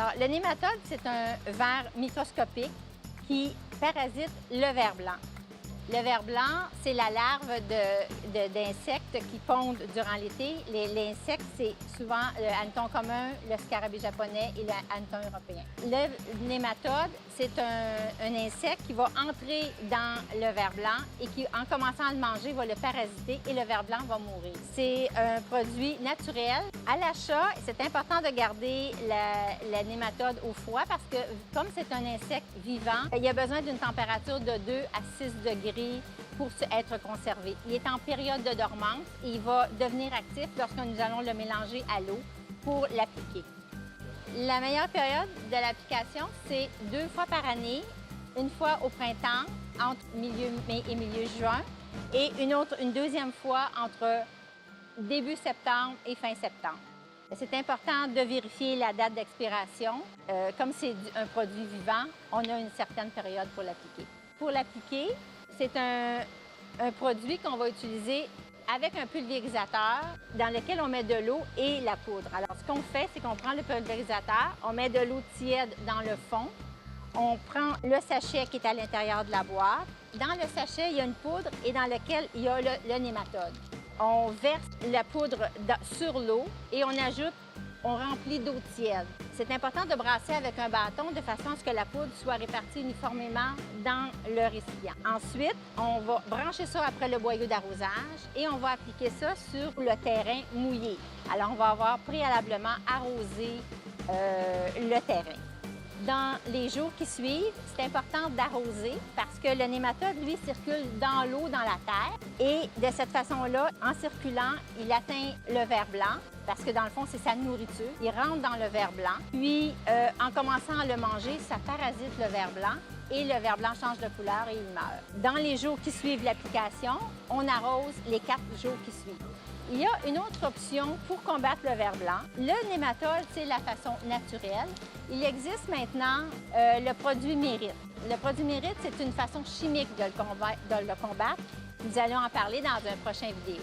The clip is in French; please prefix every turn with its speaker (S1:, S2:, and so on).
S1: Alors, le nématode, c'est un ver microscopique qui parasite le ver blanc. Le ver blanc, c'est la larve d'insectes qui pondent durant l'été. L'insecte, c'est souvent le hanneton commun, le scarabée japonais et le hanneton européen. Le nématode, c'est un insecte qui va entrer dans le ver blanc et qui, en commençant à le manger, va le parasiter et le ver blanc va mourir. C'est un produit naturel. À l'achat, c'est important de garder la nématode au froid parce que, comme c'est un insecte vivant, il a besoin d'une température de 2 à 6 degrés pour être conservé. Il est en période de dormance et il va devenir actif lorsque nous allons le mélanger à l'eau pour l'appliquer. La meilleure période de l'application, c'est 2 fois par année, une fois au printemps, entre milieu mai et milieu juin, et une deuxième fois entre début septembre et fin septembre. C'est important de vérifier la date d'expiration. Comme c'est un produit vivant, on a une certaine période pour l'appliquer. Pour l'appliquer, c'est un produit qu'on va utiliser avec un pulvérisateur dans lequel on met de l'eau et la poudre. Alors, ce qu'on fait, c'est qu'on prend le pulvérisateur, on met de l'eau tiède dans le fond, on prend le sachet qui est à l'intérieur de la boîte. Dans le sachet, il y a une poudre et dans lequel il y a le nématode. On verse la poudre sur l'eau et on remplit d'eau tiède. C'est important de brasser avec un bâton de façon à ce que la poudre soit répartie uniformément dans le récipient. Ensuite, on va brancher ça après le boyau d'arrosage et on va appliquer ça sur le terrain mouillé. Alors, on va avoir préalablement arrosé le terrain. Dans les jours qui suivent, c'est important d'arroser parce que le nématode, lui, circule dans l'eau, dans la terre. Et de cette façon-là, en circulant, il atteint le ver blanc parce que dans le fond, c'est sa nourriture. Il rentre dans le ver blanc. Puis, en commençant à le manger, ça parasite le ver blanc et le ver blanc change de couleur et il meurt. Dans les jours qui suivent l'application, on arrose les 4 jours qui suivent. Il y a une autre option pour combattre le ver blanc. Le nématode, c'est la façon naturelle. Il existe maintenant le produit Mérite. Le produit Mérite, c'est une façon chimique de le combattre. Nous allons en parler dans un prochain vidéo.